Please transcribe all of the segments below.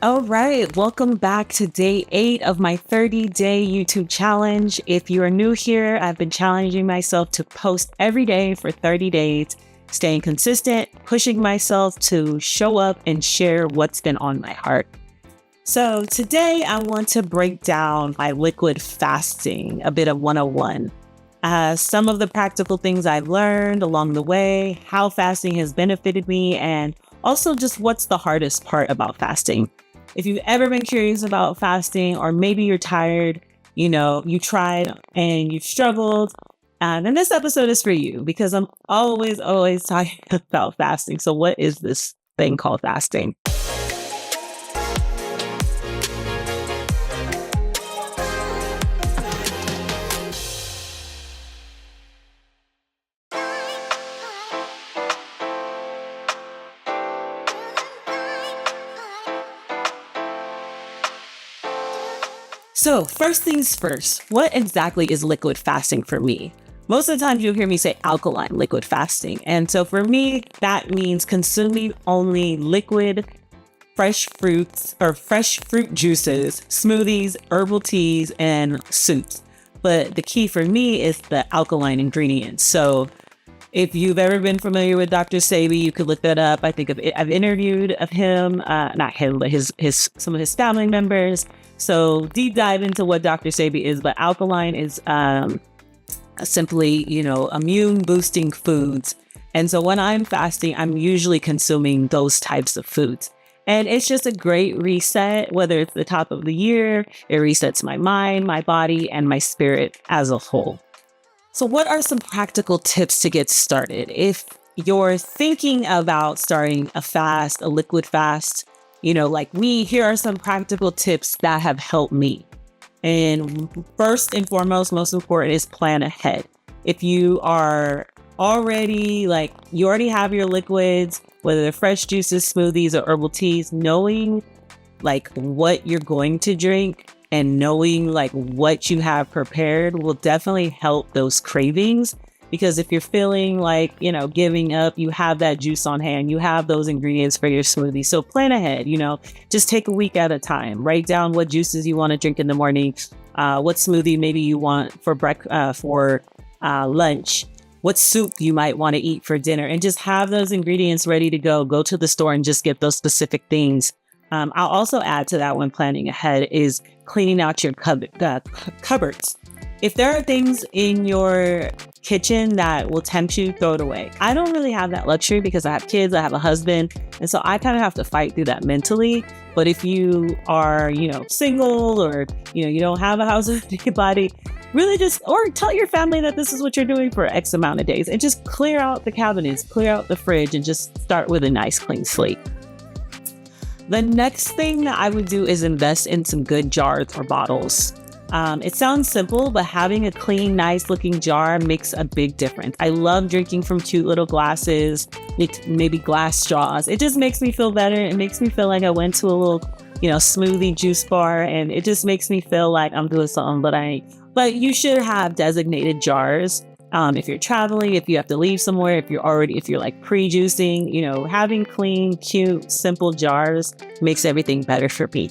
All right, welcome back to day 8 of my 30-day YouTube challenge. If you are new here, I've been challenging myself to post every day for 30 days, staying consistent, pushing myself to show up and share what's been on my heart. So today I want to break down my liquid fasting, a bit of 101. Some of the practical things I've learned along the way, how fasting has benefited me, and also just what's the hardest part about fasting. If you've ever been curious about fasting, or maybe you're tired, you tried and you've struggled, then this episode is for you because I'm always talking about fasting. So what is this thing called fasting? So first things first, what exactly is liquid fasting for me? Most of the time you'll hear me say alkaline liquid fasting. And so for me, that means consuming only liquid, fresh fruits or fresh fruit juices, smoothies, herbal teas, and soups. But the key for me is the alkaline ingredients. So if you've ever been familiar with Dr. Sebi, you could look that up. I've interviewed of him, not him, but some of his family members. So deep dive into what Dr. Sebi is, but alkaline is simply, immune boosting foods. And so when I'm fasting, I'm usually consuming those types of foods. And it's just a great reset, whether it's the top of the year, it resets my mind, my body, and my spirit as a whole. So what are some practical tips to get started? If you're thinking about starting a fast, a liquid fast, like me, here are some practical tips that have helped me. And first and foremost, most important is plan ahead. If you are already you already have your liquids, whether they're fresh juices, smoothies, or herbal teas, knowing what you're going to drink and knowing what you have prepared will definitely help those cravings. Because if you're feeling giving up, you have that juice on hand, you have those ingredients for your smoothie. So plan ahead, just take a week at a time. Write down what juices you want to drink in the morning, what smoothie maybe you want for lunch, what soup you might want to eat for dinner, and just have those ingredients ready to go. Go to the store and just get those specific things. I'll also add to that when planning ahead is cleaning out your cupboards. If there are things in your kitchen that will tempt you, throw it away. I don't really have that luxury because I have kids, I have a husband, and so I kind of have to fight through that mentally. But if you are, single or, you don't have a house with anybody, really or tell your family that this is what you're doing for X amount of days and just clear out the cabinets, clear out the fridge, and just start with a nice clean slate. The next thing that I would do is invest in some good jars or bottles. It sounds simple, but having a clean, nice looking jar makes a big difference. I love drinking from cute little glasses, maybe glass straws. It just makes me feel better. It makes me feel like I went to a little, smoothie juice bar, and it just makes me feel like I'm doing something, but you should have designated jars. If you're traveling, if you have to leave somewhere, if you're pre-juicing, having clean, cute, simple jars makes everything better for me.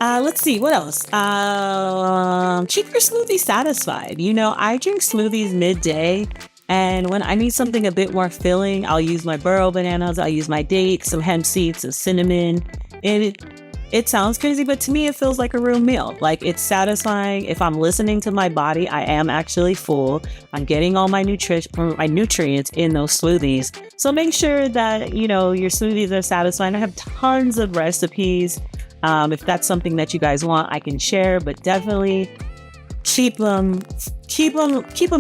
Let's see, what else? Keep your smoothie satisfied. I drink smoothies midday, and when I need something a bit more filling, I'll use my burro bananas, I'll use my dates, some hemp seeds, some cinnamon. And it sounds crazy, but to me, it feels like a real meal. It's satisfying. If I'm listening to my body, I am actually full. I'm getting all my nutrients in those smoothies. So make sure that, your smoothies are satisfying. I have tons of recipes. If that's something that you guys want, I can share, but definitely keep them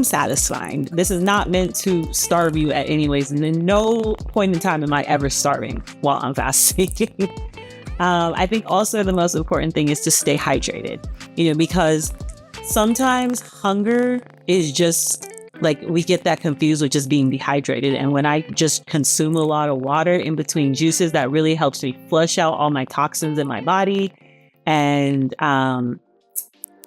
satisfying. This is not meant to starve you at any ways. And in no point in time am I ever starving while I'm fasting. I think also the most important thing is to stay hydrated, because sometimes hunger is just we get that confused with just being dehydrated. And when I just consume a lot of water in between juices, that really helps me flush out all my toxins in my body. And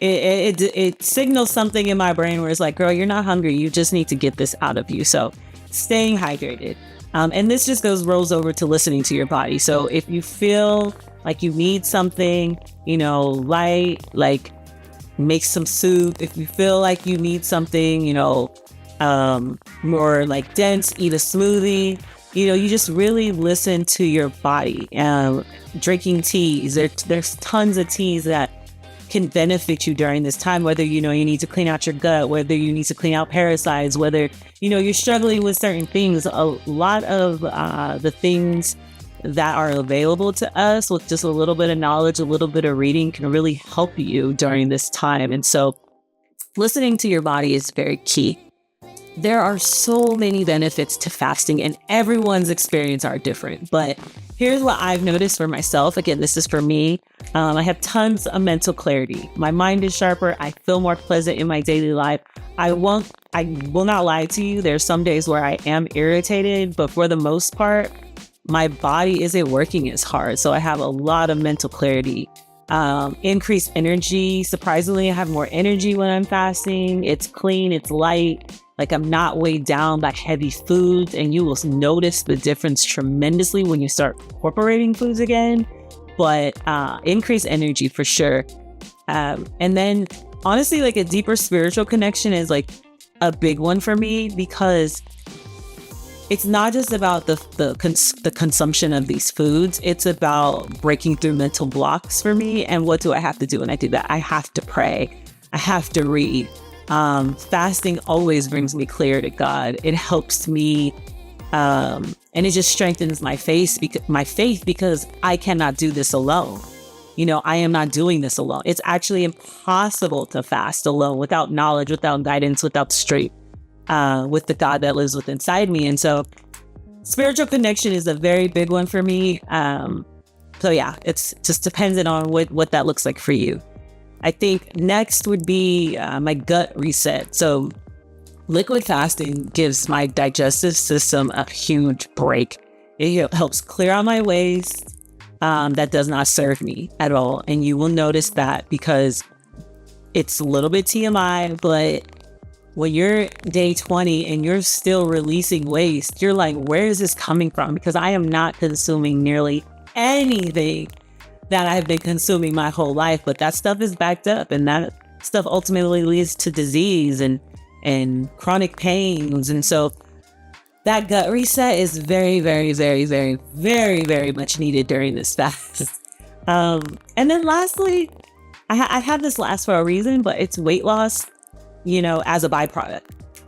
it signals something in my brain where it's like, girl, you're not hungry. You just need to get this out of you. So staying hydrated. And this just rolls over to listening to your body. So if you feel like you need something, light, like make some soup. If you feel like you need something, more like dense, eat a smoothie. You just really listen to your body. Drinking teas, there's tons of teas that can benefit you during this time, whether you need to clean out your gut, whether you need to clean out parasites, whether you're struggling with certain things. A lot of the things that are available to us with just a little bit of knowledge, a little bit of reading can really help you during this time. And so listening to your body is very key. There are so many benefits to fasting, and everyone's experience are different. But here's what I've noticed for myself. Again, this is for me. I have tons of mental clarity. My mind is sharper. I feel more pleasant in my daily life. I will not lie to you. There's some days where I am irritated, but for the most part, my body isn't working as hard. So I have a lot of mental clarity. Increased energy. Surprisingly, I have more energy when I'm fasting. It's clean. It's light. Like I'm not weighed down by heavy foods, and you will notice the difference tremendously when you start incorporating foods again. But increased energy for sure. And then honestly, like a deeper spiritual connection is like a big one for me, because it's not just about the consumption of these foods. It's about breaking through mental blocks for me. And what do I have to do when I do that? I have to pray. I have to read. Fasting always brings me clear to God. It helps me, and it just strengthens my faith because I cannot do this alone. I am not doing this alone. It's actually impossible to fast alone without knowledge, without guidance, without strength, with the God that lives within inside me. And so spiritual connection is a very big one for me. So yeah, it's just dependent on what that looks like for you. I think next would be my gut reset. So liquid fasting gives my digestive system a huge break. It helps clear out my waste that does not serve me at all. And you will notice that, because it's a little bit TMI, but when you're day 20 and you're still releasing waste, you're like, where is this coming from? Because I am not consuming nearly anything that I've been consuming my whole life, but that stuff is backed up, and that stuff ultimately leads to disease and chronic pains. And so that gut reset is very, very, very, very, very, very much needed during this fast. And then lastly, I have this last for a reason, but it's weight loss, as a byproduct.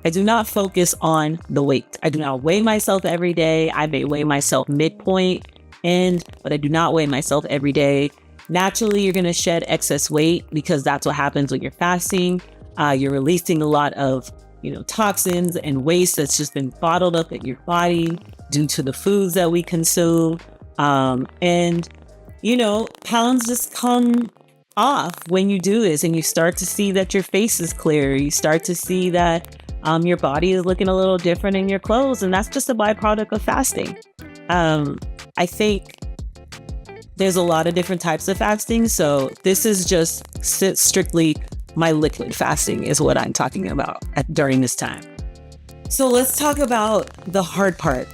I do not focus on the weight. I do not weigh myself every day. I may weigh myself midpoint, but I do not weigh myself every day. Naturally, you're going to shed excess weight because that's what happens when you're fasting. You're releasing a lot of, toxins and waste that's just been bottled up in your body due to the foods that we consume. And pounds just come off when you do this, and you start to see that your face is clear. You start to see that your body is looking a little different in your clothes, and that's just a byproduct of fasting. I think there's a lot of different types of fasting. So this is just strictly my liquid fasting is what I'm talking about during this time. So let's talk about the hard part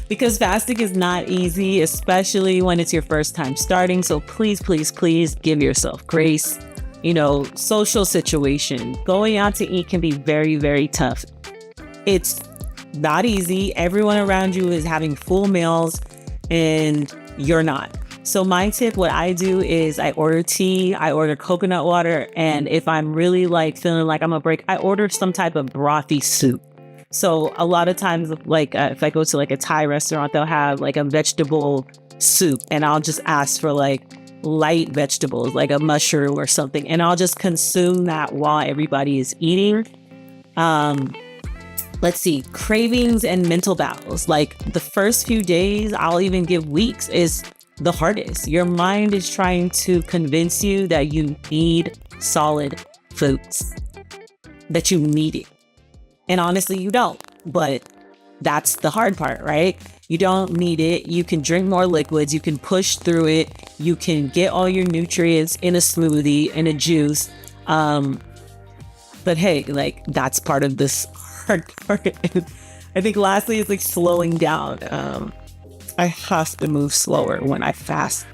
because fasting is not easy, especially when it's your first time starting. So please, please, please give yourself grace. Social situation, going out to eat can be very, very tough. It's not easy. Everyone around you is having full meals and you're not. So my tip, what I do is I order tea, I order coconut water, and if I'm really feeling like I'm a break, I order some type of brothy soup. So a lot of times, if I go to a Thai restaurant, they'll have a vegetable soup, and I'll just ask for light vegetables, like a mushroom or something, and I'll just consume that while everybody is eating. Let's see, cravings and mental battles. The first few days, I'll even give weeks, is the hardest. Your mind is trying to convince you that you need solid foods, that you need it. And honestly, you don't, but that's the hard part, right? You don't need it. You can drink more liquids. You can push through it. You can get all your nutrients in a smoothie, in a juice. But hey, that's part of this hard part. I think lastly, it's slowing down. I have to move slower when I fast.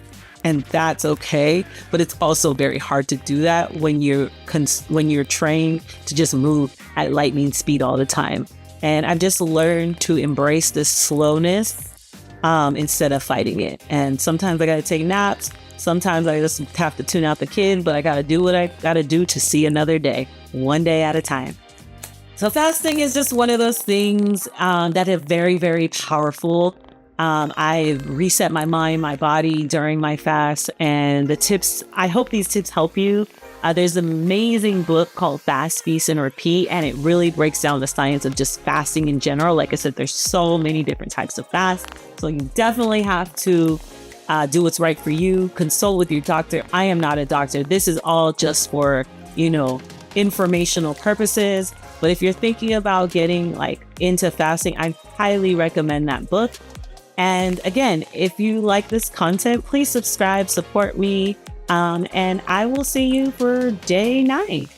and that's okay. But it's also very hard to do that when you're trained to just move at lightning speed all the time. And I've just learned to embrace this slowness instead of fighting it. And sometimes I got to take naps. Sometimes I just have to tune out the kid, but I got to do what I got to do to see another day, one day at a time. So fasting is just one of those things that are very, very powerful. I've reset my mind, my body during my fast, and I hope these tips help you. There's an amazing book called Fast, Feast, and Repeat, and it really breaks down the science of just fasting in general. Like I said, there's so many different types of fast. So you definitely have to do what's right for you. Consult with your doctor. I am not a doctor. This is all just for, informational purposes. But if you're thinking about getting into fasting, I highly recommend that book. And again, if you like this content, please subscribe, support me. And I will see you for day 9.